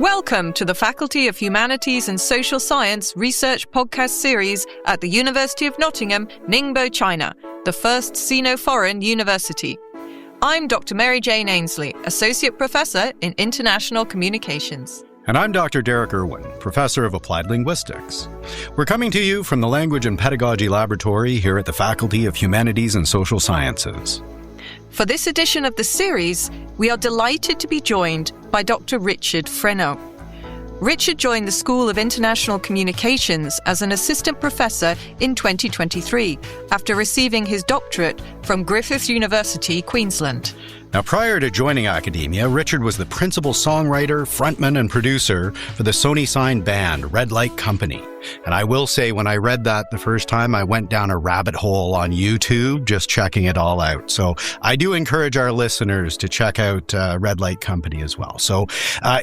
Welcome to the Faculty of Humanities and Social Science research podcast series at the University of Nottingham, Ningbo, China, the first Sino-foreign university. I'm Dr. Mary Jane Ainsley, Associate Professor in International Communications. And I'm Dr. Derek Irwin, Professor of Applied Linguistics. We're coming to you from the Language and Pedagogy Laboratory here at the Faculty of Humanities and Social Sciences. For this edition of the series, we are delighted to be joined by Dr. Richard Frenneaux. Richard joined the School of International Communications as an assistant professor in 2023 after receiving his doctorate from Griffith University, Queensland. Now, prior to joining academia, Richard was the principal songwriter, frontman, and producer for the Sony-signed band Red Light Company. And I will say, when I read that the first time, I went down a rabbit hole on YouTube, just checking it all out. So I do encourage our listeners to check out Red Light Company as well. So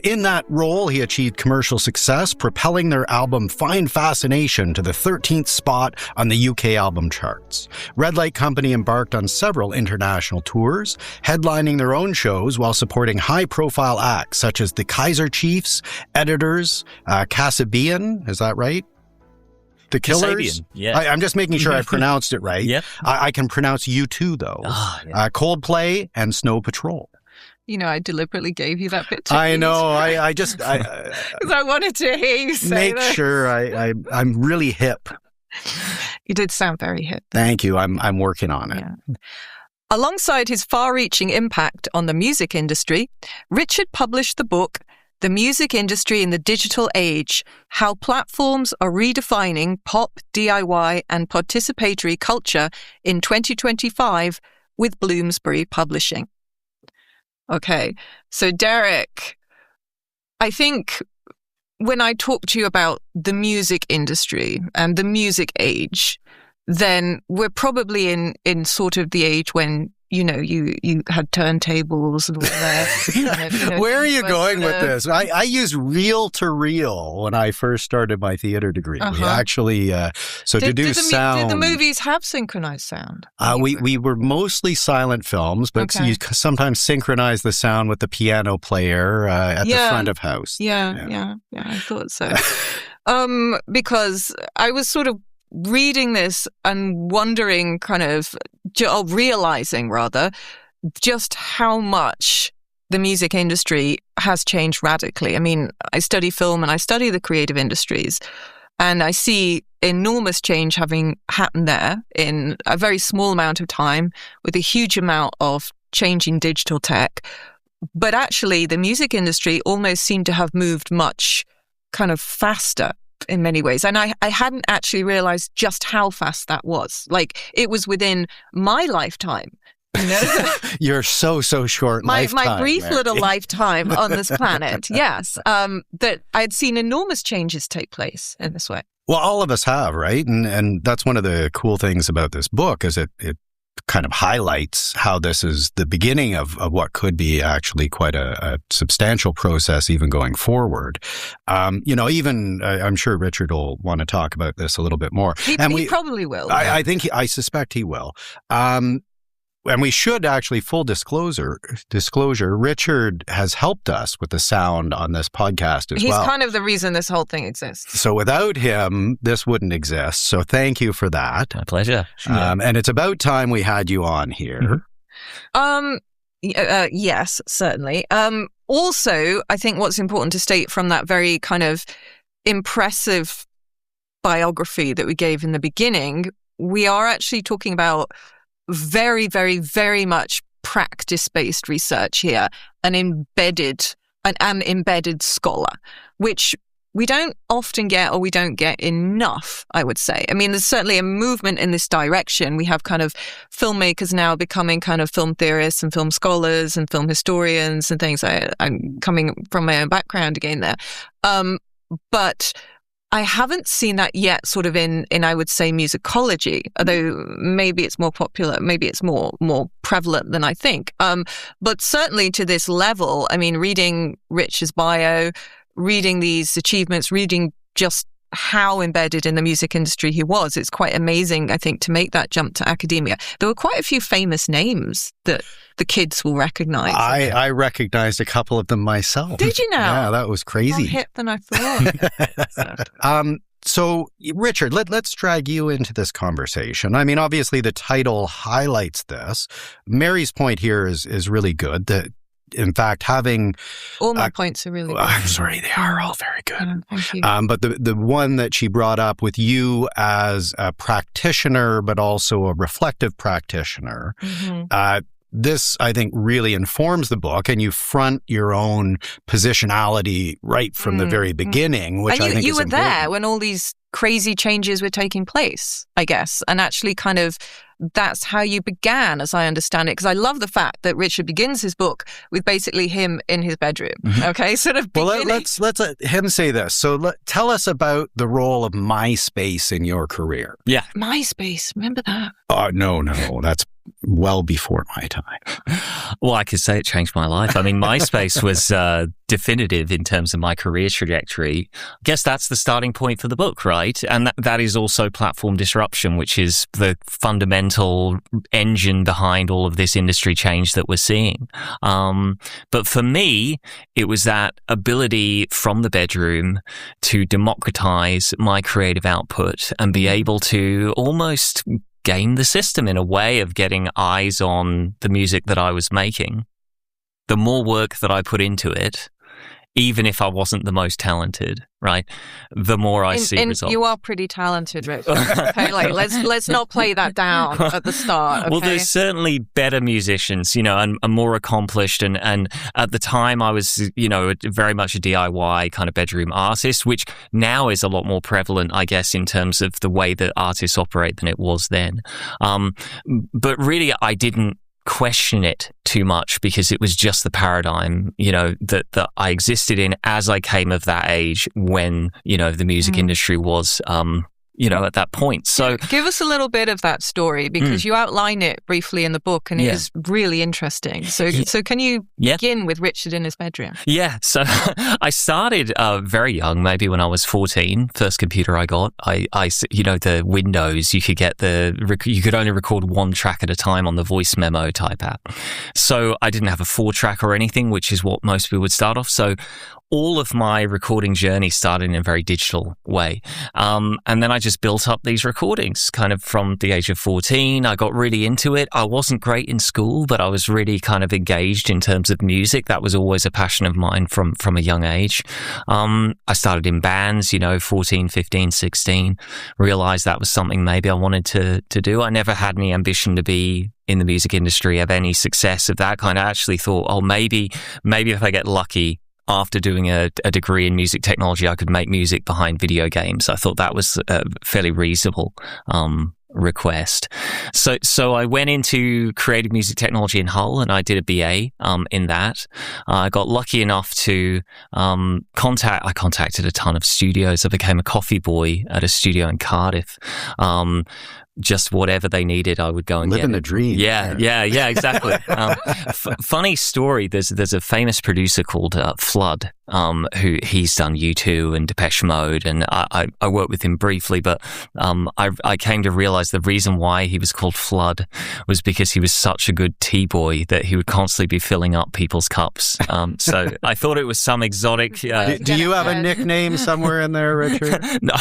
in that role, he achieved commercial success, propelling their album Find Fascination to the 13th spot on the UK album charts. Red Light Company embarked on several international tours, headlining their own shows while supporting high-profile acts such as the Kaiser Chiefs, Editors, Kasabian, is that right? The Killers? Yeah. I'm just making sure I pronounced it right. Yep. I can pronounce U2, though. Yeah. Coldplay and Snow Patrol. You know, I deliberately gave you that bit. I know. I because I wanted to hear you say make that. sure I'm really hip. You did sound very hip. Thank you. I'm working on it. Yeah. Alongside his far-reaching impact on the music industry, Richard published the book The Music Industry in the Digital Age: How Platforms Are Redefining Pop, DIY, and Participatory Culture in 2025 with Bloomsbury Publishing. Okay, so Derek, I think when I talk to you about the music industry and the music age, then we're probably in sort of the age when, you know, you had turntables and all that. Where are you going with this? I used reel to reel when I first started my theater degree. We actually, to do sound. Did the movies have synchronized sound? We were mostly silent films, but you sometimes synchronize the sound with the piano player at the front of house. Yeah, I thought so. Because I was sort of reading this and wondering realizing just how much the music industry has changed radically. I mean, I study film and I study the creative industries, and I see enormous change having happened there in a very small amount of time with a huge amount of changing digital tech. But actually, the music industry almost seemed to have moved much kind of faster in many ways. And I hadn't actually realized just how fast that was. Like, it was within my lifetime. You know? You're so short lifetime. My brief Mary. little lifetime on this planet, yes. That I'd seen enormous changes take place in this way. Well, all of us have, right? And that's one of the cool things about this book is it kind of highlights how this is the beginning of what could be actually quite a substantial process even going forward. I'm sure Richard will want to talk about this a little bit more. He probably will. I suspect he will. And we should actually, full disclosure, Richard has helped us with the sound on this podcast as well. He's kind of the reason this whole thing exists. So without him, this wouldn't exist. So thank you for that. My pleasure. And it's about time we had you on here. Yes, certainly. Also, I think what's important to state from that very kind of impressive biography that we gave in the beginning, we are actually talking about very, very, very much practice-based research here, an embedded scholar, which we don't often get, or we don't get enough, I would say. I mean, there's certainly a movement in this direction. We have kind of filmmakers now becoming kind of film theorists and film scholars and film historians and things. I'm coming from my own background again there. But I haven't seen that yet sort of in I would say musicology, although maybe it's more popular, maybe it's more prevalent than I think. But certainly to this level, I mean, reading Rich's bio, reading these achievements, reading just how embedded in the music industry he was. It's quite amazing, I think, to make that jump to academia. There were quite a few famous names that the kids will recognize. I recognized a couple of them myself. Did you now? Yeah, that was crazy. More hip than I thought. So, Richard, let's drag you into this conversation. I mean, obviously, the title highlights this. Mary's point here is really good. That, in fact, having all my points are really good. I'm sorry, they are all very good. Thank you. But the one that she brought up with you as a practitioner, but also a reflective practitioner, this, I think, really informs the book, and you front your own positionality right from the very beginning, which I think you is were important. there when all these crazy changes were taking place, I guess, and actually kind of that's how you began, as I understand it, because I love the fact that Richard begins his book with basically him in his bedroom. Okay, sort of. Well, let's let him say this. So, tell us about the role of MySpace in your career. Yeah, MySpace. Remember that? No, that's well before my time. Well, I could say it changed my life. I mean, MySpace was definitive in terms of my career trajectory. I guess that's the starting point for the book, right? And that is also platform disruption, which is the fundamental engine behind all of this industry change that we're seeing. But for me, it was that ability from the bedroom to democratize my creative output and be able to almost game the system in a way of getting eyes on the music that I was making. The more work that I put into it, even if I wasn't the most talented, right, the more I see results. You are pretty talented, Rich. Okay, like let's not play that down at the start. Okay? Well, there's certainly better musicians, and more accomplished. And at the time, I was, very much a DIY kind of bedroom artist, which now is a lot more prevalent, I guess, in terms of the way that artists operate than it was then. But really, I didn't question it too much because it was just the paradigm, that I existed in as I came of that age when, the music industry was, at that point. So give us a little bit of that story because you outline it briefly in the book and it is really interesting. So can you begin with Richard in his bedroom? Yeah. So I started very young, maybe when I was 14. First computer I got, I the Windows, you could only record one track at a time on the voice memo type app. So I didn't have a 4-track or anything, which is what most people would start off. So all of my recording journey started in a very digital way. And then I just built up these recordings kind of from the age of 14. I got really into it. I wasn't great in school, but I was really kind of engaged in terms of music. That was always a passion of mine from a young age. I started in bands, 14, 15, 16, realized that was something maybe I wanted to do. I never had any ambition to be in the music industry, have any success of that kind. I actually thought, maybe if I get lucky, after doing a degree in music technology, I could make music behind video games. I thought that was a fairly reasonable request. So I went into creative music technology in Hull and I did a BA in that. I got lucky enough to I contacted a ton of studios. I became a coffee boy at a studio in Cardiff. Just whatever they needed, I would go and living get the dream. Yeah, exactly. Funny story. There's a famous producer called Flood, who he's done U2 and Depeche Mode, and I worked with him briefly, but I came to realize the reason why he was called Flood was because he was such a good tea boy that he would constantly be filling up people's cups. So I thought it was some exotic. Do you have a nickname somewhere in there, Richard? No,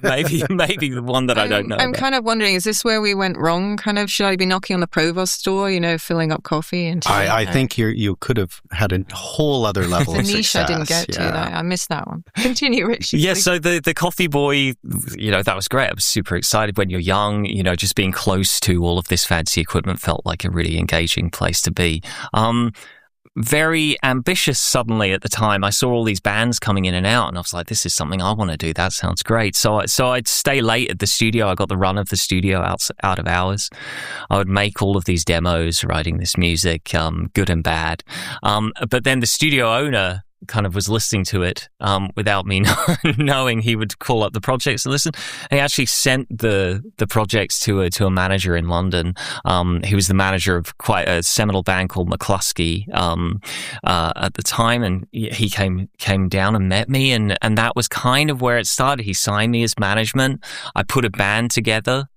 maybe the one that I don't know. I'm kind of wondering, is this where we went wrong? Kind of, should I be knocking on the provost door, filling up coffee? And I think you could have had a whole other level of niche success. I didn't get to. I missed that one. Continue, Richard. Yeah, so the coffee boy, that was great. I was super excited when you're young, just being close to all of this fancy equipment felt like a really engaging place to be. Very ambitious suddenly at the time. I saw all these bands coming in and out and I was like, this is something I want to do. That sounds great. So I'd stay late at the studio. I got the run of the studio out of hours. I would make all of these demos, writing this music, good and bad. But then the studio owner kind of was listening to it without me knowing. He would call up the projects and listen. And he actually sent the projects to a manager in London. He was the manager of quite a seminal band called McCluskey at the time, and he came down and met me, and that was kind of where it started. He signed me as management. I put a band together.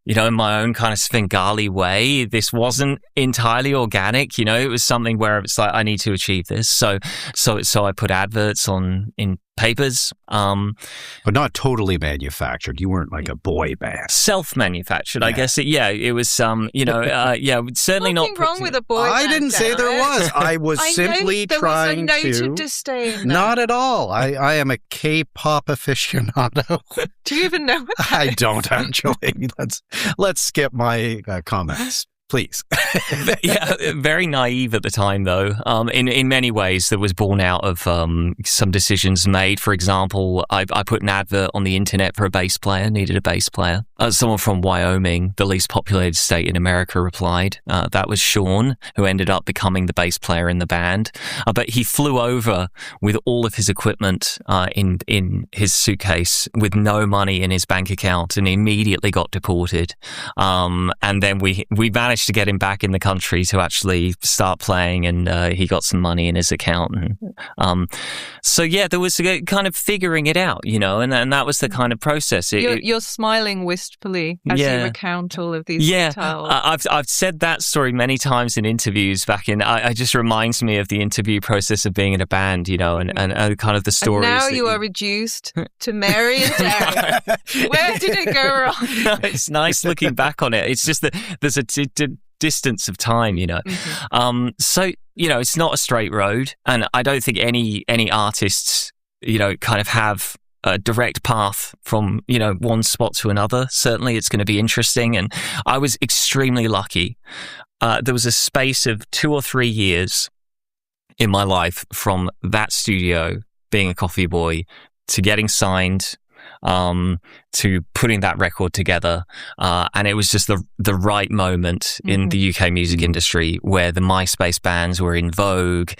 In my own kind of Svengali way. This wasn't entirely organic, it was something where it's like, I need to achieve this. So I put adverts in papers. But not totally manufactured. You weren't like a boy band. Self-manufactured, I guess. It was, certainly Nothing not... wrong with a boy band. I didn't say there was. I was simply trying there was a to... noted disdain. Not at all. I am a K-pop aficionado. Do you even know what that I is? don't, actually. Let's skip my comments. Please. Yeah, very naive at the time, though. In many ways, that was born out of some decisions made. For example, I put an advert on the internet for a bass player, needed a bass player. Someone from Wyoming, the least populated state in America, replied. That was Sean, who ended up becoming the bass player in the band. But he flew over with all of his equipment in his suitcase with no money in his bank account and immediately got deported. And then we managed to get him back in the country to actually start playing, and he got some money in his account. And, there was a kind of figuring it out, and that was the kind of process. You're smiling wistfully as you recount all of these details. I've said that story many times in interviews back in. It just reminds me of the interview process of being in a band, and kind of the stories. And now you are reduced to Mary and Derek. Where did it go wrong? It's nice looking back on it. It's just that there's a distance of time, Mm-hmm. It's not a straight road, and I don't think any artists, kind of have a direct path from, one spot to another. Certainly it's going to be interesting, and I was extremely lucky. There was a space of 2 or 3 years in my life from that studio, being a coffee boy, to getting signed, to putting that record together. And it was just the right moment in the UK music industry where the MySpace bands were in vogue.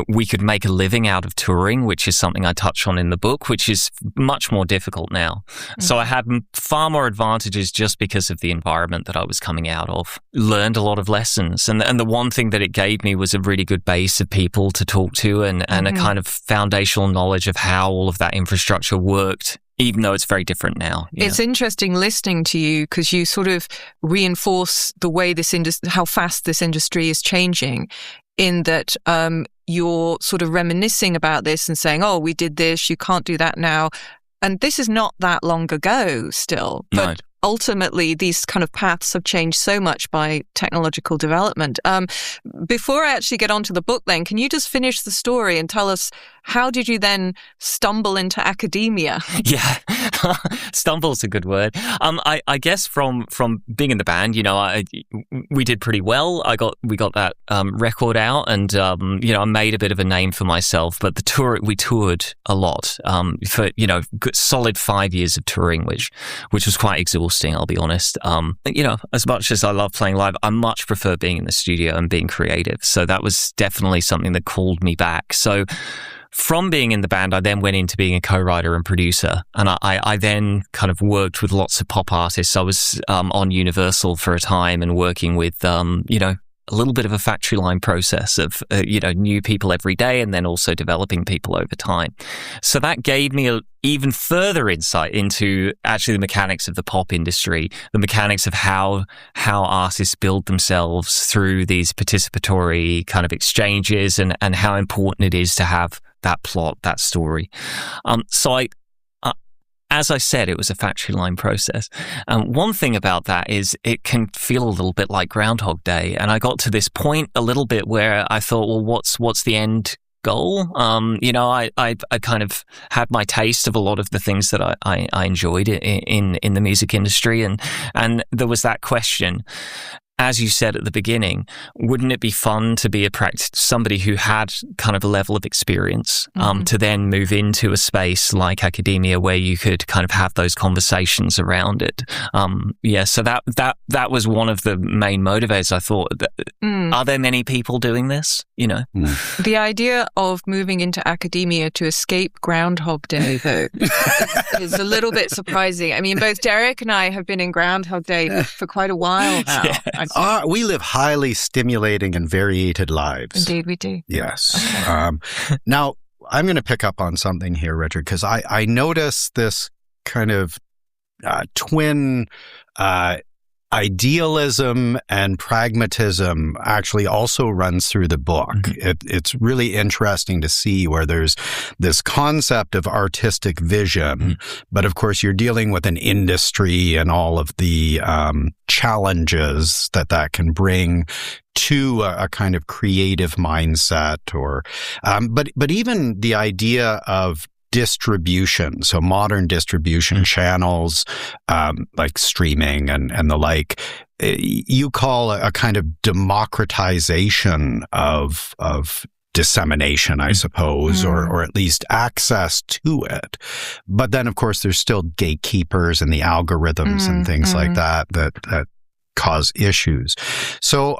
We could make a living out of touring, which is something I touch on in the book, which is much more difficult now. So I had far more advantages just because of the environment that I was coming out of. Learned a lot of lessons. And the one thing that it gave me was a really good base of people to talk to and a kind of foundational knowledge of how all of that infrastructure worked, even though it's very different now. It's interesting listening to you because you sort of reinforce the way how fast this industry is changing, in that you're sort of reminiscing about this and saying, oh, we did this, you can't do that now. And this is not that long ago still. But ultimately, these kind of paths have changed so much by technological development. Before I actually get onto the book then, can you just finish the story and tell us, how did you then stumble into academia? Yeah, stumble's a good word. I guess from being in the band, we did pretty well. We got that record out, and I made a bit of a name for myself. But we toured a lot for good solid 5 years of touring, which was quite exhausting. I'll be honest. As much as I love playing live, I much prefer being in the studio and being creative. So that was definitely something that called me back. So from being in the band, I then went into being a co-writer and producer. And I then kind of worked with lots of pop artists. I was on Universal for a time and working with, a little bit of a factory line process of, new people every day and then also developing people over time. So that gave me even further insight into actually the mechanics of the pop industry, the mechanics of how artists build themselves through these participatory kind of exchanges and how important it is to have that plot, that story. As I said, it was a factory line process. One thing about that is it can feel a little bit like Groundhog Day. And I got to this point a little bit where I thought, well, what's the end goal? I kind of had my taste of a lot of the things that I enjoyed in the music industry. And there was that question. as you said at the beginning, wouldn't it be fun to be somebody who had kind of a level of experience, to then move into a space like academia where you could kind of have those conversations around it? So that was one of the main motivators. I thought, are there many people doing this? The idea of moving into academia to escape Groundhog Day, though, is a little bit surprising. I mean, both Derek and I have been in Groundhog Day for quite a while now. Yes. We live highly stimulating and variated lives. Indeed, we do. Yes. Okay. Now, I'm going to pick up on something here, Richard, because I notice this kind of twin idealism and pragmatism actually also runs through the book. It's really interesting to see where there's this concept of artistic vision, but of course you're dealing with an industry and all of the challenges that can bring to a kind of creative mindset, or but even the idea of distribution, so modern distribution channels, like streaming and the like, you call a kind of democratization of dissemination, I suppose, or at least access to it. But then, of course, there's still gatekeepers and the algorithms and things like that cause issues. So,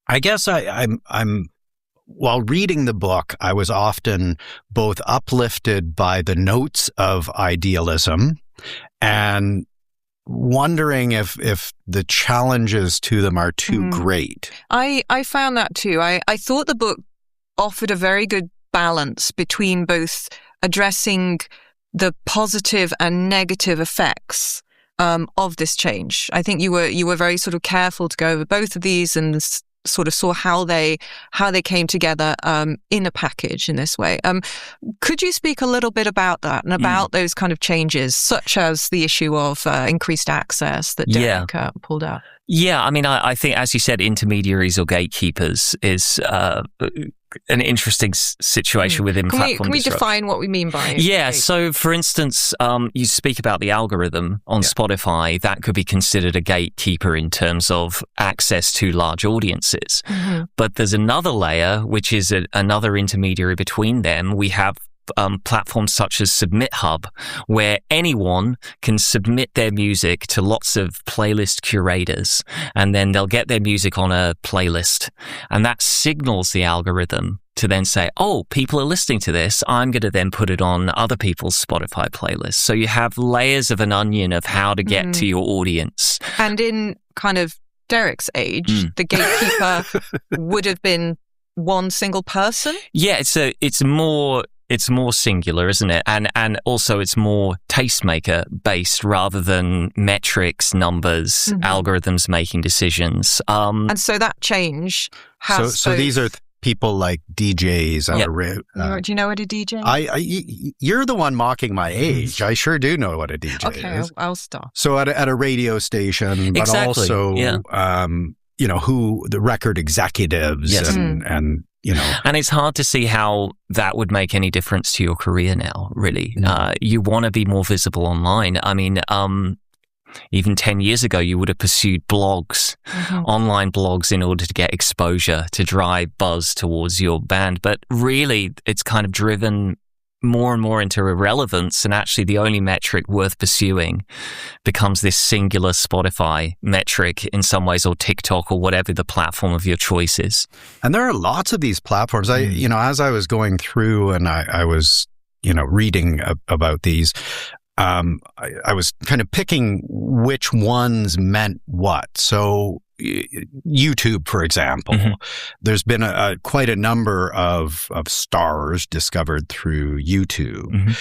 I guess I'm while reading the book, I was often both uplifted by the notes of idealism and wondering if the challenges to them are too great. I found that too. I thought the book offered a very good balance between both addressing the positive and negative effects of this change. I think you were very sort of careful to go over both of these and sort of saw how they came together in a package in this way. Could you speak a little bit about that and about those kind of changes, such as the issue of increased access that Derek pulled out? Yeah, I mean, I think, as you said, intermediaries or gatekeepers is an interesting situation within platform Can we disruption. define what we mean by it? Yeah, so for instance, you speak about the algorithm on Spotify. That could be considered a gatekeeper in terms of access to large audiences. But there's another layer, which is another intermediary between them. We have platforms such as Submit Hub, where anyone can submit their music to lots of playlist curators, and then they'll get their music on a playlist, and that signals the algorithm to then say, oh, people are listening to this, I'm going to then put it on other people's Spotify playlists. So you have layers of an onion of how to get to your audience. And in kind of Derek's age, the gatekeeper would have been one single person? Yeah, it's more singular, isn't it? And also it's more tastemaker based rather than metrics, numbers, algorithms making decisions. And so that change has... So these are people like DJs. Do you know what a DJ is? You're the one mocking my age. I sure do know what a DJ is. Okay, I'll stop. So at a radio station, but also, who the record executives and And it's hard to see how that would make any difference to your career now, really. You want to be more visible online. I mean, even 10 years ago, you would have pursued blogs, online blogs, in order to get exposure, to drive buzz towards your band. But really, it's kind of driven more and more into irrelevance, and actually the only metric worth pursuing becomes this singular Spotify metric in some ways, or TikTok, or whatever the platform of your choice is. And there are lots of these platforms. As I was going through and I was, reading about these, I was kind of picking which ones meant what. So YouTube, for example, there's been quite a number of stars discovered through YouTube.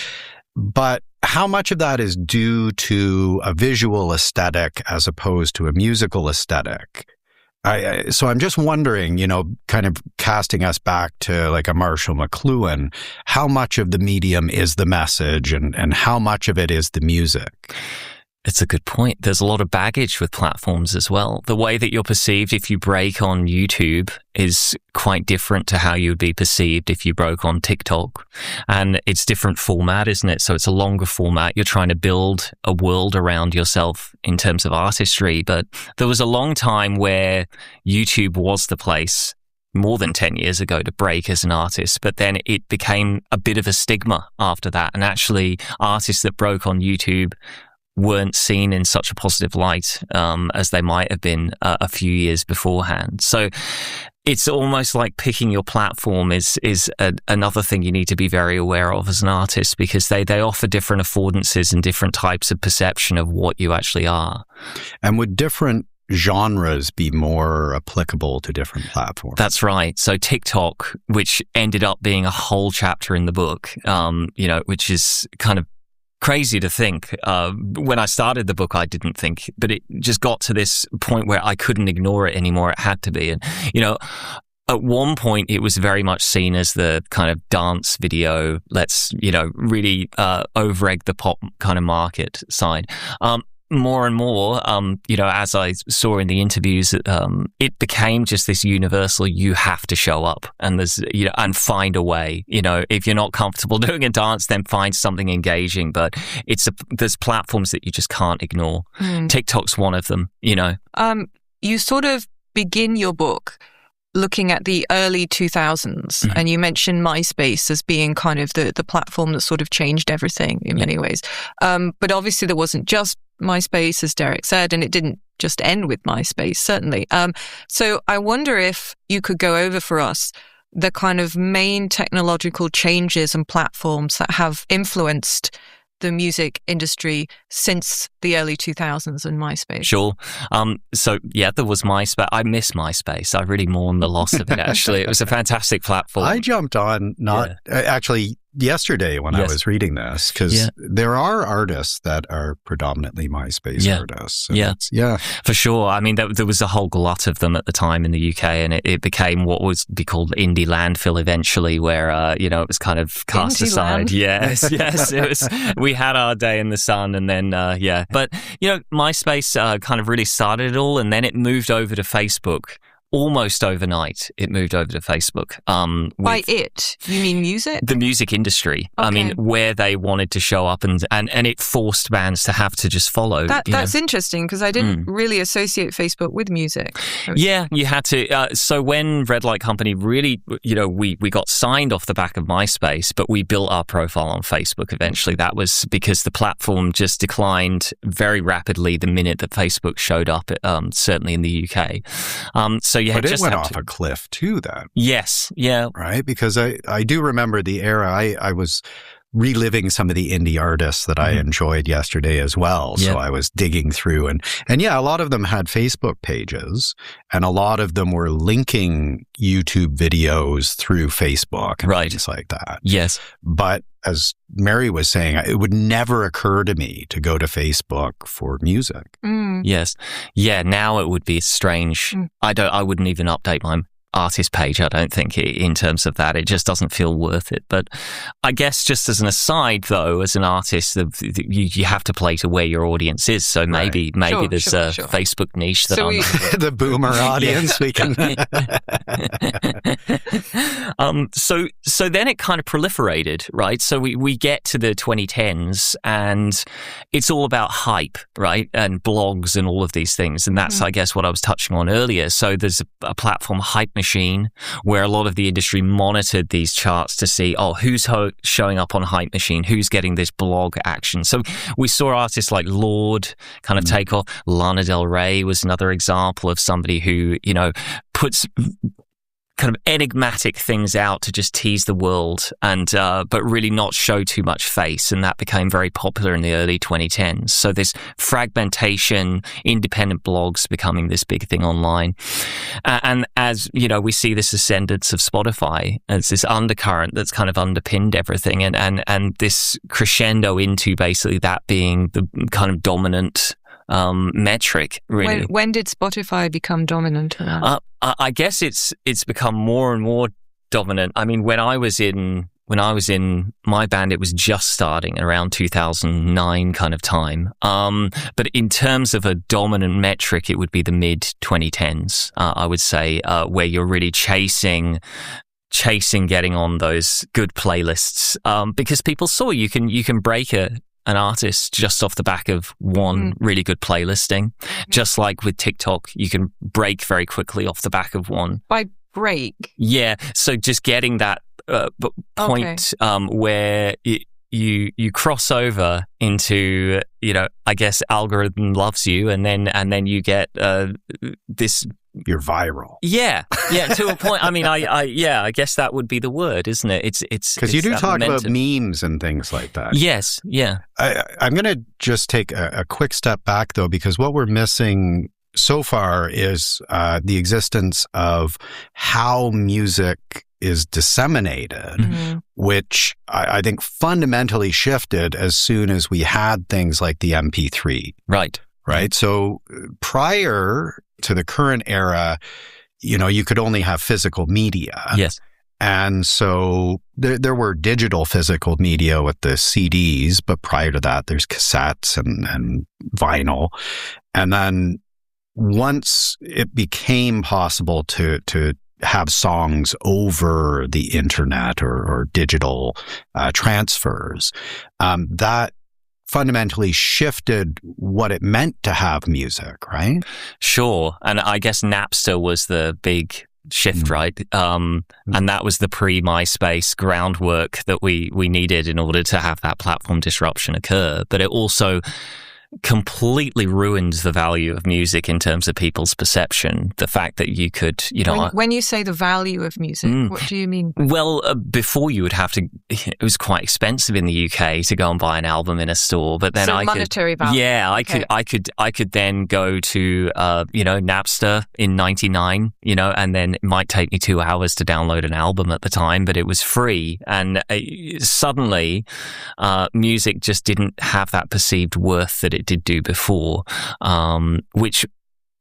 But how much of that is due to a visual aesthetic as opposed to a musical aesthetic? So I'm just wondering, kind of casting us back to like a Marshall McLuhan, how much of the medium is the message and how much of it is the music? It's a good point. There's a lot of baggage with platforms as well. The way that you're perceived if you break on YouTube is quite different to how you would be perceived if you broke on TikTok. And it's different format, isn't it? So it's a longer format. You're trying to build a world around yourself in terms of artistry. But there was a long time where YouTube was the place more than 10 years ago to break as an artist, but then it became a bit of a stigma after that. And actually, artists that broke on YouTube weren't seen in such a positive light as they might have been a few years beforehand. So it's almost like picking your platform is another thing you need to be very aware of as an artist, because they offer different affordances and different types of perception of what you actually are. And would different genres be more applicable to different platforms? That's right. So TikTok, which ended up being a whole chapter in the book, which is kind of crazy to think. When I started the book, I didn't think, but it just got to this point where I couldn't ignore it anymore. It had to be. And, at one point, it was very much seen as the kind of dance video, let's, really over-egg the pop kind of market side. More and more, as I saw in the interviews, it became just this universal, you have to show up and and find a way. If you're not comfortable doing a dance, then find something engaging. But there's platforms that you just can't ignore. TikTok's one of them, You sort of begin your book looking at the early 2000s, and you mentioned MySpace as being kind of the platform that sort of changed everything in many ways. But obviously there wasn't just MySpace, as Derek said, and it didn't just end with MySpace, certainly. So I wonder if you could go over for us the kind of main technological changes and platforms that have influenced the music industry since the early 2000s and MySpace. Sure. There was MySpace. I miss MySpace. I really mourn the loss of it, actually. It was a fantastic platform. I jumped on actually yesterday when I was reading this, because there are artists that are predominantly MySpace artists. For sure. I mean, there was a whole glut of them at the time in the UK, and it became what would be called indie landfill eventually, where, it was kind of cast aside. Yes. It was, we had our day in the sun, and then, But, MySpace kind of really started it all, and then it moved over to Facebook. Almost overnight, it moved over to Facebook. By it, you mean music? The music industry. Okay. I mean, where they wanted to show up, and it forced bands to have to just follow. That's interesting, because I didn't really associate Facebook with music. Yeah, you had to. So when Red Light Company really, we got signed off the back of MySpace, but we built our profile on Facebook eventually. That was because the platform just declined very rapidly the minute that Facebook showed up, certainly in the UK. But it went off a cliff too then. Yes, yeah. Right? Because I do remember the era. I was reliving some of the indie artists that I enjoyed yesterday as well. So I was digging through and a lot of them had Facebook pages, and a lot of them were linking YouTube videos through Facebook and things like that. Yes. But as Mary was saying, it would never occur to me to go to Facebook for music. Yes. Yeah, now it would be strange. I wouldn't even update my artist page, I don't think, in terms of that. It just doesn't feel worth it. But I guess just as an aside, though, as an artist, you have to play to where your audience is. So maybe there's a Facebook niche that the boomer audience we can. So then it kind of proliferated, right? So we get to the 2010s, and it's all about hype, right? And blogs and all of these things. And that's, I guess, what I was touching on earlier. So there's a platform, Hype Machine, where a lot of the industry monitored these charts to see, who's showing up on Hype Machine, who's getting this blog action. So we saw artists like Lorde kind of take off. Lana Del Rey was another example of somebody who, puts kind of enigmatic things out to just tease the world, and but really not show too much face, and that became very popular in the early 2010s. So this fragmentation, independent blogs becoming this big thing online, and as we see this ascendance of Spotify as this undercurrent that's kind of underpinned everything, and this crescendo into basically that being the kind of dominant metric, really. When did Spotify become dominant? I guess it's become more and more dominant. I mean, when I was in when I was in my band, it was just starting around 2009 kind of time. But in terms of a dominant metric, it would be the mid 2010s, I would say, where you're really chasing getting on those good playlists, because people saw you can break an artist just off the back of one really good playlisting. Just like with TikTok, you can break very quickly off the back of one. By break? Yeah. So just getting that point where you cross over into, I guess algorithm loves you, and then you get this. You're viral. Yeah, to a point. I mean, I guess that would be the word, isn't it? It's because you do talk about memes and things like that. Yes, yeah. I'm going to just take a quick step back though, because what we're missing so far is the existence of how music is disseminated, which I think fundamentally shifted as soon as we had things like the MP3. Right. So prior to the current era, you could only have physical media. Yes. And so there were digital physical media with the CDs, but prior to that, there's cassettes and vinyl. And then once it became possible to have songs over the internet or digital transfers, that fundamentally shifted what it meant to have music, right? Sure. And I guess Napster was the big shift, right? And that was the pre-MySpace groundwork that we needed in order to have that platform disruption occur. But it also completely ruined the value of music in terms of people's perception. The fact that you could, when you say the value of music, what do you mean? Well, before you would have to, it was quite expensive in the UK to go and buy an album in a store, but then monetary value. Yeah, I could then go to, Napster in 99, and then it might take me 2 hours to download an album at the time, but it was free. And suddenly, music just didn't have that perceived worth that it did do before, which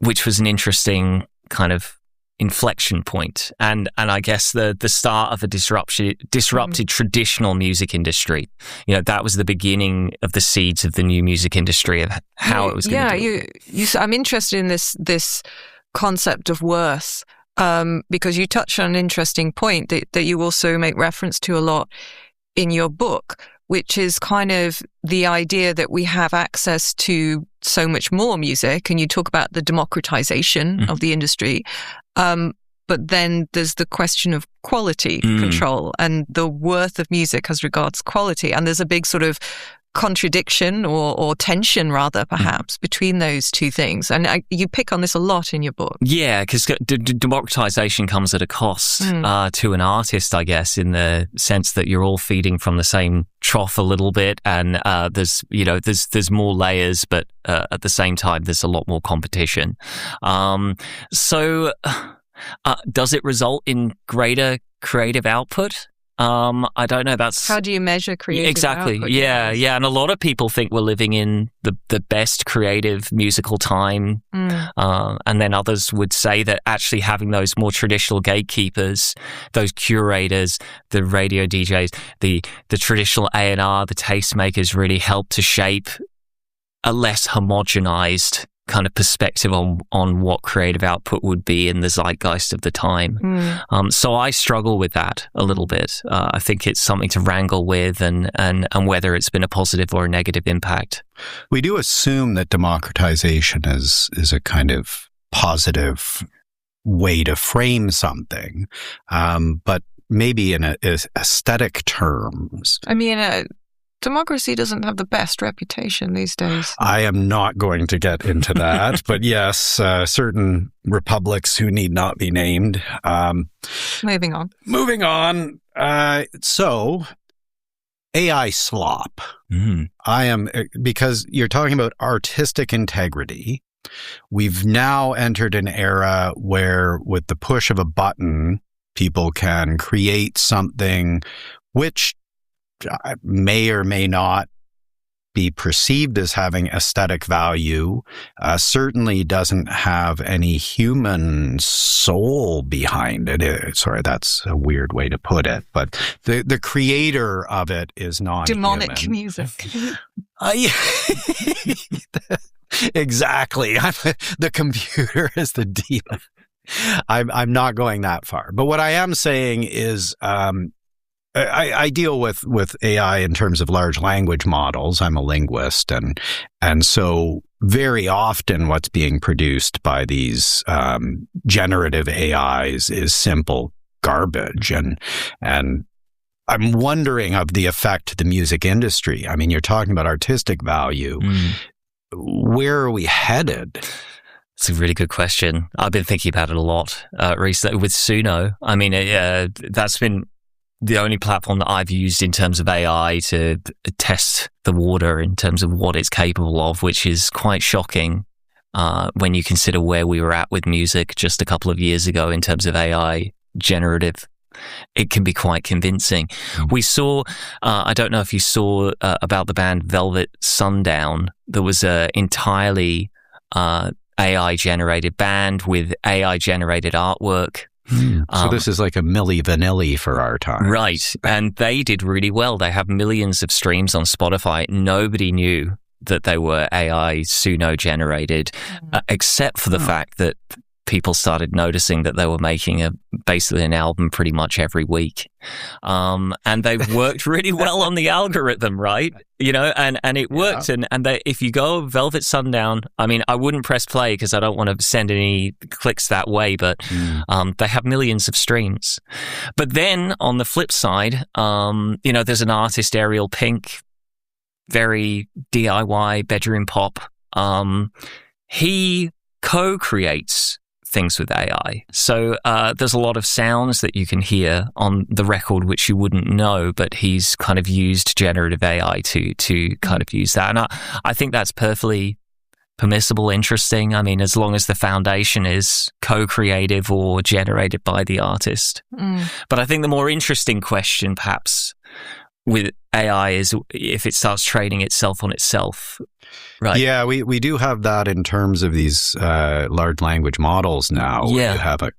was an interesting kind of inflection point, and I guess the start of a disrupted traditional music industry. That was the beginning of the seeds of the new music industry, of how it was going to do. I'm interested in this concept of worth, because you touch on an interesting point that you also make reference to a lot in your book, which is kind of the idea that we have access to so much more music, and you talk about the democratization of the industry. But then there's the question of quality control and the worth of music as regards quality. And there's a big sort of contradiction or tension, rather, perhaps, between those two things. And you pick on this a lot in your book. Yeah, because democratization comes at a cost to an artist, I guess, in the sense that you're all feeding from the same trough a little bit, and there's more layers, but at the same time, there's a lot more competition. So does it result in greater creative output? I don't know. That's how do you measure creative exactly output? Yeah. And a lot of people think we're living in the best creative musical time, and then others would say that actually having those more traditional gatekeepers, those curators, the radio DJs, the traditional A&R, the tastemakers, really help to shape a less homogenized kind of perspective on what creative output would be in the zeitgeist of the time. So I struggle with that a little bit. I think it's something to wrangle with, and whether it's been a positive or a negative impact. We do assume that democratization is a kind of positive way to frame something, but maybe in aesthetic terms. I mean, democracy doesn't have the best reputation these days. I am not going to get into that, but yes, certain republics who need not be named. Moving on. So, AI slop. Because you're talking about artistic integrity. We've now entered an era where, with the push of a button, people can create something which may or may not be perceived as having aesthetic value, certainly doesn't have any human soul behind it. Sorry, that's a weird way to put it, but the creator of it is not demonic music. Exactly. The computer is the demon. I'm not going that far. But what I am saying is I deal with AI in terms of large language models. I'm a linguist. And so very often what's being produced by these generative AIs is simple garbage. And I'm wondering of the effect to the music industry. I mean, you're talking about artistic value. Where are we headed? It's a really good question. I've been thinking about it a lot recently with Suno. I mean, that's been the only platform that I've used in terms of AI to test the water in terms of what it's capable of, which is quite shocking when you consider where we were at with music just a couple of years ago in terms of AI generative. It can be quite convincing. We saw, I don't know if you saw about the band Velvet Sundown. There was a entirely AI-generated band with AI-generated artwork. So this is like a Milli Vanilli for our time. Right. And they did really well. They have millions of streams on Spotify. Nobody knew that they were AI Suno-generated, except for the fact that people started noticing that they were making basically an album pretty much every week. And they worked really well on the algorithm, right? You know, and it worked. And they, if you go Velvet Sundown, I mean, I wouldn't press play because I don't want to send any clicks that way, but they have millions of streams. But then on the flip side, you know, there's an artist, Ariel Pink, very DIY bedroom pop. He co-creates things with AI. So there's a lot of sounds that you can hear on the record which you wouldn't know, but he's kind of used generative AI to kind of use that. And I think that's perfectly permissible, interesting. I mean, as long as the foundation is co-creative or generated by the artist. But I think the more interesting question perhaps with AI is if it starts training itself on itself. Right. Yeah, we do have that in terms of these large language models now. Yeah. You have a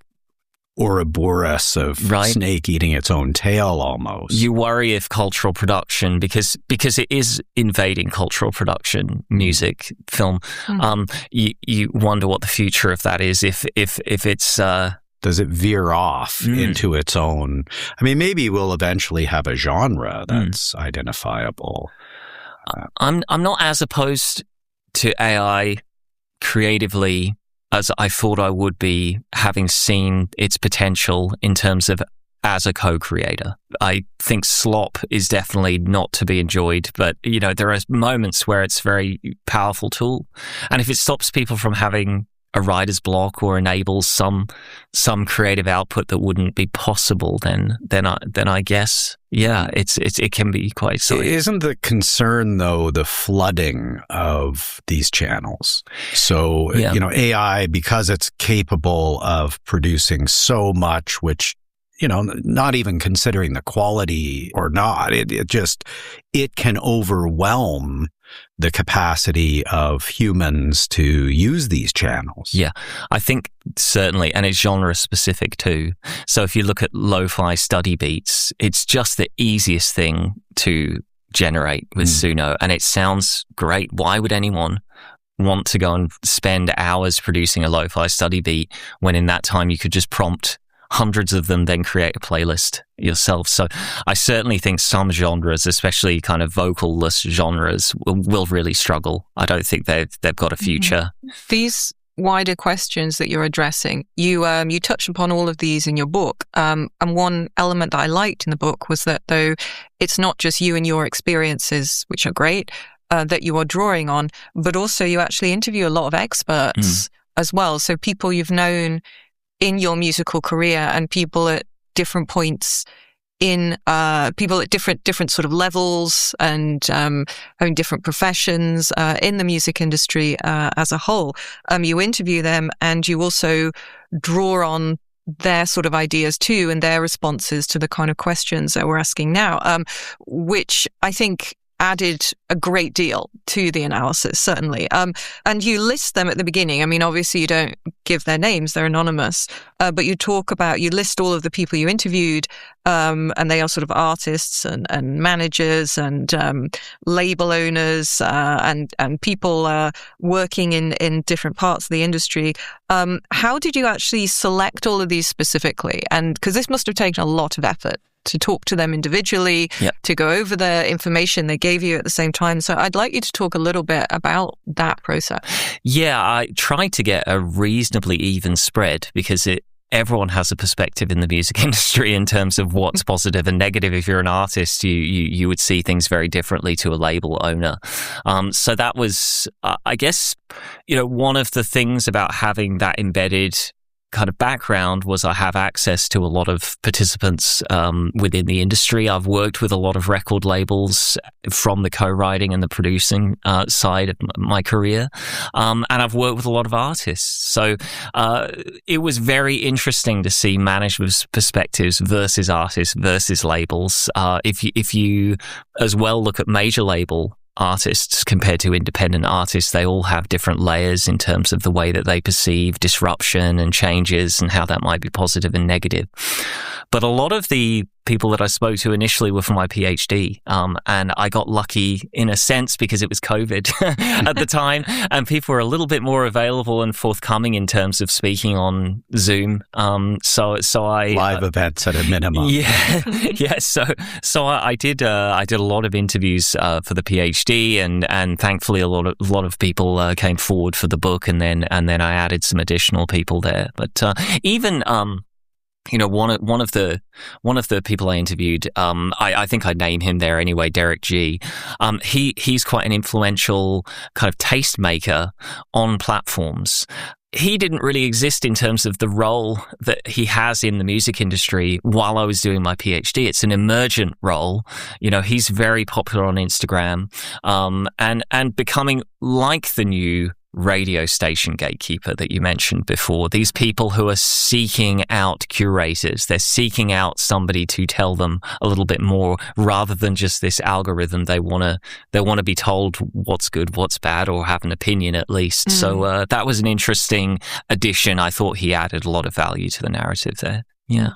Ouroboros of snake eating its own tail almost. You worry if cultural production, because it is invading cultural production, music, film. You wonder what the future of that is if it's... Does it veer off into its own? I mean, maybe we'll eventually have a genre that's identifiable. I'm not as opposed to AI creatively as I thought I would be, having seen its potential in terms of as a co-creator. I think slop is definitely not to be enjoyed, but you know, there are moments where it's a very powerful tool. And if it stops people from having a writer's block or enables some creative output that wouldn't be possible, then I guess, yeah, it can be quite exciting. Isn't the concern though the flooding of these channels? So you know, AI, because it's capable of producing so much, which, you know, not even considering the quality or not, it can overwhelm the capacity of humans to use these channels. Yeah, I think certainly, and it's genre specific too. So if you look at lo-fi study beats, it's just the easiest thing to generate with Suno, and it sounds great. Why would anyone want to go and spend hours producing a lo-fi study beat when in that time you could just prompt hundreds of them, then create a playlist yourself? So I certainly think some genres, especially kind of vocalless genres, will really struggle. I don't think they've got a future. These wider questions that you're addressing, you touch upon all of these in your book. And one element that I liked in the book was that though it's not just you and your experiences, which are great, that you are drawing on, but also you actually interview a lot of experts as well. So people you've known in your musical career and people at different points in people at different sort of levels and having different professions in the music industry as a whole. You interview them and you also draw on their sort of ideas too and their responses to the kind of questions that we're asking now, which I think added a great deal to the analysis, certainly. And you list them at the beginning. I mean, obviously you don't give their names, they're anonymous, but you list all of the people you interviewed, and they are sort of artists and managers and label owners and people working in different parts of the industry. How did you actually select all of these specifically? And because this must have taken a lot of effort to talk to them individually, to go over the information they gave you at the same time. So I'd like you to talk a little bit about that process. Yeah, I tried to get a reasonably even spread because everyone has a perspective in the music industry in terms of what's positive and negative. If you're an artist, you would see things very differently to a label owner. So that was, I guess, one of the things about having that embedded kind of background was I have access to a lot of participants within the industry. I've worked with a lot of record labels from the co-writing and the producing side of my career. And I've worked with a lot of artists. So it was very interesting to see management's perspectives versus artists versus labels. If you as well look at major label artists compared to independent artists, they all have different layers in terms of the way that they perceive disruption and changes and how that might be positive and negative. But a lot of the people that I spoke to initially were for my PhD. And I got lucky in a sense because it was COVID at the time and people were a little bit more available and forthcoming in terms of speaking on Zoom. So I live events at a minimum. Yeah. So I did a lot of interviews for the PhD and thankfully a lot of people came forward for the book and then I added some additional people there. But even one of the people I interviewed, I think I'd name him there anyway, Derek G. He's quite an influential kind of tastemaker on platforms. He didn't really exist in terms of the role that he has in the music industry while I was doing my PhD. It's an emergent role. He's very popular on Instagram, and becoming like the new radio station gatekeeper that you mentioned before. These people who are seeking out curators, they're seeking out somebody to tell them a little bit more rather than just this algorithm. They want to be told what's good, what's bad, or have an opinion at least. So that was an interesting addition. I thought he added a lot of value to the narrative there. Yeah.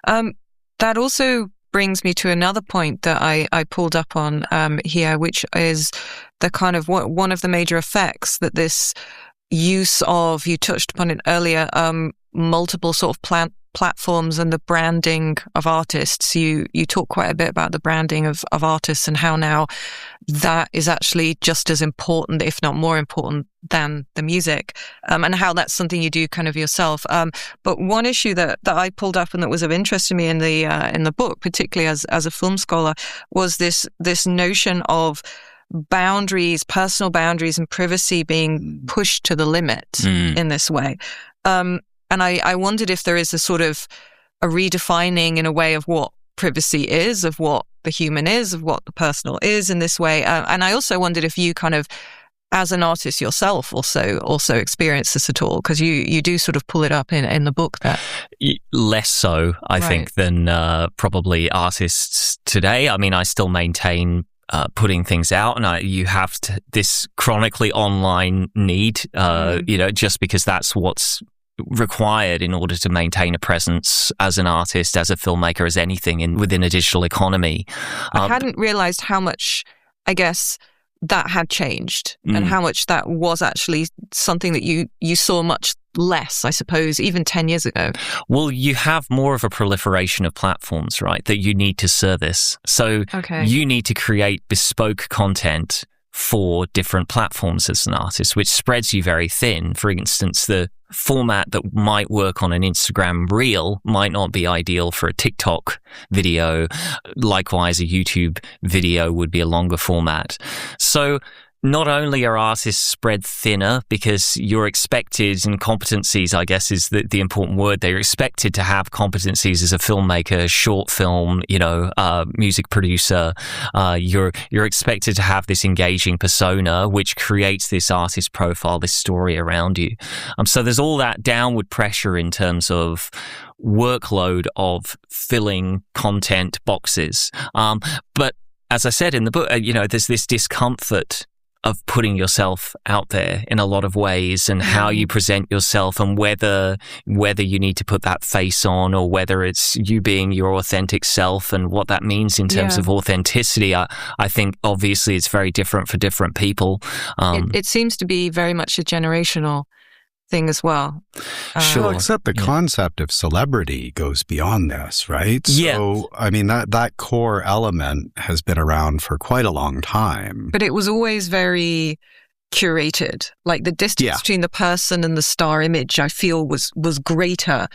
That also brings me to another point that I pulled up on here, which is the kind of one of the major effects that this use of, you touched upon it earlier, multiple sort of platforms and the branding of artists. You talk quite a bit about the branding of artists and how now that is actually just as important, if not more important, than the music, and how that's something you do kind of yourself. But one issue that I pulled up and that was of interest to me in the book, particularly as a film scholar, was this notion of boundaries, personal boundaries and privacy being pushed to the limit in this way. And I wondered if there is a sort of a redefining in a way of what privacy is, of what the human is, of what the personal is in this way. And I also wondered if you kind of, as an artist yourself, also experience this at all, because you do sort of pull it up in the book there. Less so, I think, than probably artists today. I mean, I still maintain putting things out, and you have this chronically online need, just because that's what's required in order to maintain a presence as an artist, as a filmmaker, as anything within a digital economy. I hadn't realized how much, I guess, that had changed and how much that was actually something that you saw much less, I suppose, even 10 years ago. Well, you have more of a proliferation of platforms, right, that you need to service. So you need to create bespoke content for different platforms as an artist, which spreads you very thin. For instance, the format that might work on an Instagram reel might not be ideal for a TikTok video. Likewise, a YouTube video would be a longer format. So not only are artists spread thinner because you're expected, and competencies, I guess, is the important word. They're expected to have competencies as a filmmaker, short film, music producer. You're expected to have this engaging persona, which creates this artist profile, this story around you. So there's all that downward pressure in terms of workload of filling content boxes. But as I said in the book, there's this discomfort of putting yourself out there in a lot of ways, and how you present yourself, and whether you need to put that face on, or whether it's you being your authentic self, and what that means in terms of authenticity. I think obviously it's very different for different people. It seems to be very much a generational thing as well. Sure. Well, except the concept of celebrity goes beyond this, right? Yeah. So, I mean, that core element has been around for quite a long time. But it was always very curated. Like the distance between the person and the star image, I feel was greater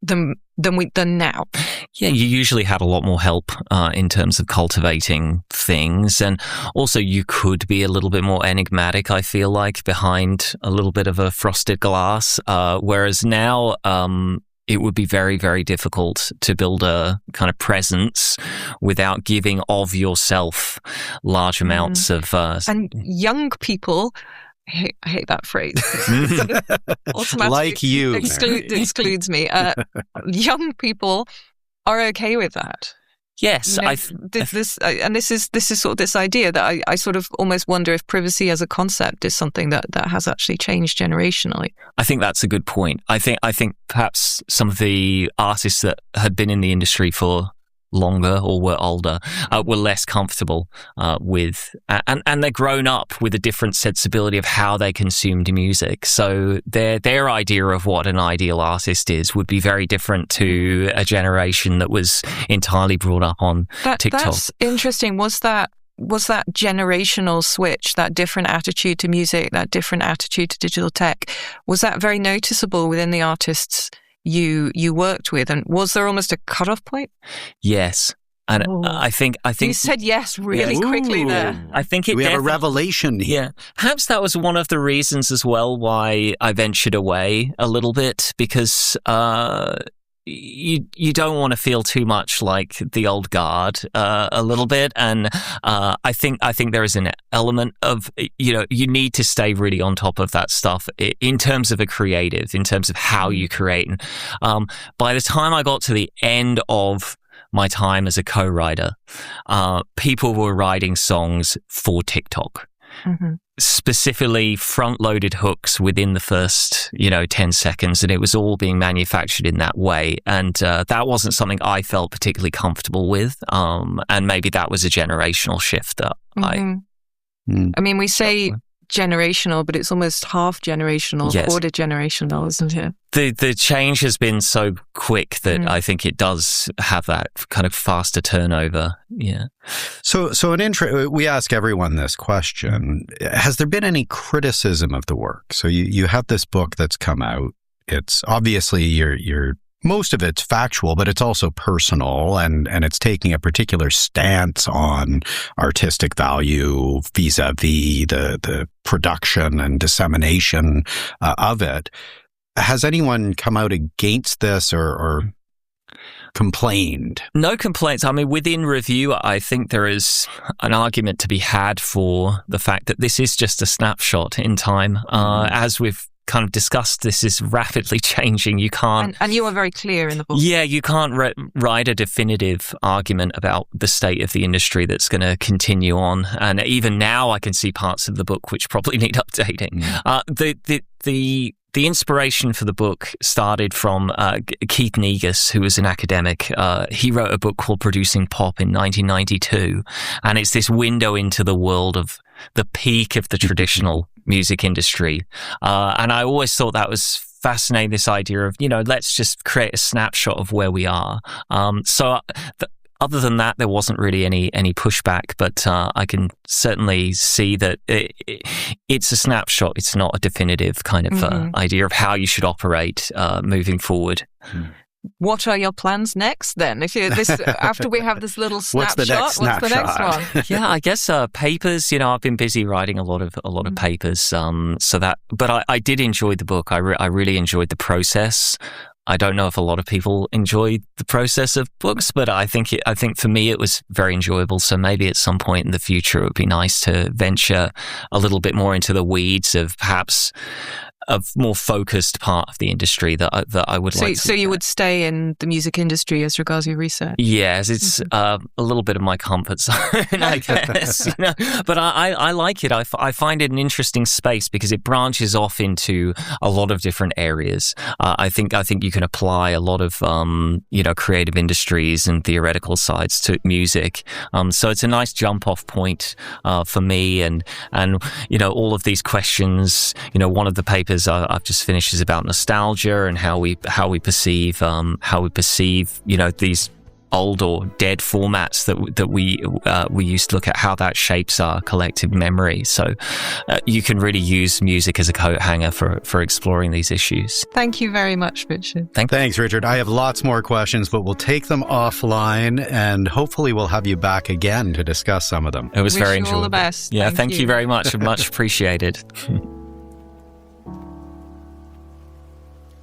than now. Yeah, you usually had a lot more help in terms of cultivating things, and also you could be a little bit more enigmatic, I feel like, behind a little bit of a frosted glass, whereas now it would be very, very difficult to build a kind of presence without giving of yourself large amounts of... And young people... I hate that phrase. Automatically like you. excludes me. Young people are okay with that. Yes, this is sort of this idea that I sort of almost wonder if privacy as a concept is something that has actually changed generationally. I think that's a good point. I think perhaps some of the artists that had been in the industry for longer or were older were less comfortable with, and they're grown up with a different sensibility of how they consumed music. So their idea of what an ideal artist is would be very different to a generation that was entirely brought up on TikTok. That's interesting. Was that generational switch, that different attitude to music, that different attitude to digital tech, was that very noticeable within the artists you worked with, and was there almost a cutoff point? Yes, and I think you said yes really quickly there. I think we have a revelation here. Yeah, perhaps that was one of the reasons as well why I ventured away a little bit, because you don't want to feel too much like the old guard a little bit, and I think there is an element of you need to stay really on top of that stuff in terms of a creative, in terms of how you create. And by the time I got to the end of my time as a co-writer, people were writing songs for TikTok. Mm-hmm. Specifically front-loaded hooks within the first 10 seconds, and it was all being manufactured in that way, and that wasn't something I felt particularly comfortable with, and maybe that was a generational shift that I mean, we say generational, but it's almost half generational, quarter generational, isn't it? The change has been so quick that I think it does have that kind of faster turnover. Yeah. So we ask everyone this question. Has there been any criticism of the work? So you have this book that's come out. It's obviously you're most of it's factual, but it's also personal, and it's taking a particular stance on artistic value vis-a-vis the production and dissemination of it. Has anyone come out against this or complained? No complaints. I mean, within review, I think there is an argument to be had for the fact that this is just a snapshot in time. As we've kind of discussed, this is rapidly changing. You can't... And you are very clear in the book. Yeah, you can't write a definitive argument about the state of the industry that's going to continue on. And even now, I can see parts of the book which probably need updating. The inspiration for the book started from Keith Negus, who was an academic. He wrote a book called Producing Pop in 1992, and it's this window into the world of the peak of the traditional music industry. And I always thought that was fascinating, this idea of, let's just create a snapshot of where we are. Other than that, there wasn't really any pushback, but I can certainly see that it's a snapshot. It's not a definitive kind of idea of how you should operate moving forward. What are your plans next then? If you after we have this little snapshot, what's the next one? Yeah, I guess papers. I've been busy writing a lot of papers. But I did enjoy the book. I really enjoyed the process. I don't know if a lot of people enjoy the process of books, but I think for me it was very enjoyable. So maybe at some point in the future it would be nice to venture a little bit more into the weeds of perhaps more focused part of the industry that I would like to. So you would stay in the music industry as regards your research? Yes, it's a little bit of my comfort zone, I guess. But I like it. I find it an interesting space because it branches off into a lot of different areas. I think you can apply a lot of creative industries and theoretical sides to music. So it's a nice jump off point for me, and all of these questions. One of the papers I've just finished is about nostalgia and how we perceive these old or dead formats that we used to look at, how that shapes our collective memory. So you can really use music as a coat hanger for exploring these issues. Thank you very much, Richard. Thanks, Richard. I have lots more questions, but we'll take them offline, and hopefully we'll have you back again to discuss some of them. It was very enjoyable. All the best. Yeah, thank you very much. Much appreciated.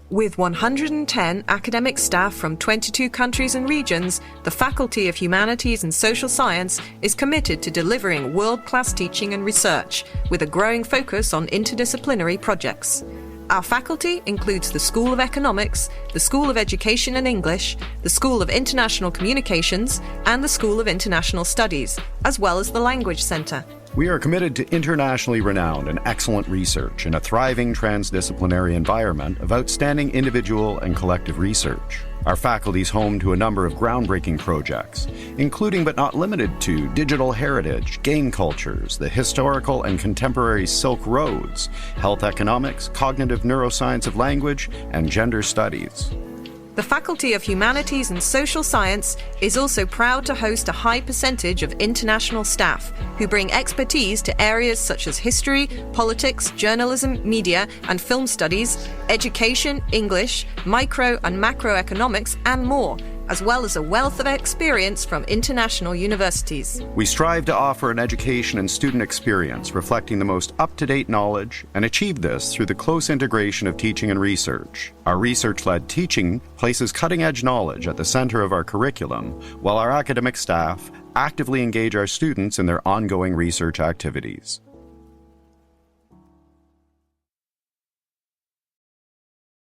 With 110 academic staff from 22 countries and regions, the Faculty of Humanities and Social Science is committed to delivering world-class teaching and research, with a growing focus on interdisciplinary projects. Our faculty includes the School of Economics, the School of Education and English, the School of International Communications, and the School of International Studies, as well as the Language Centre. We are committed to internationally renowned and excellent research in a thriving transdisciplinary environment of outstanding individual and collective research. Our faculty is home to a number of groundbreaking projects, including but not limited to digital heritage, game cultures, the historical and contemporary Silk Roads, health economics, cognitive neuroscience of language, and gender studies. The Faculty of Humanities and Social Science is also proud to host a high percentage of international staff who bring expertise to areas such as history, politics, journalism, media and film studies, education, English, micro and macroeconomics and more, as well as a wealth of experience from international universities. We strive to offer an education and student experience reflecting the most up-to-date knowledge, and achieve this through the close integration of teaching and research. Our research-led teaching places cutting-edge knowledge at the center of our curriculum, while our academic staff actively engage our students in their ongoing research activities.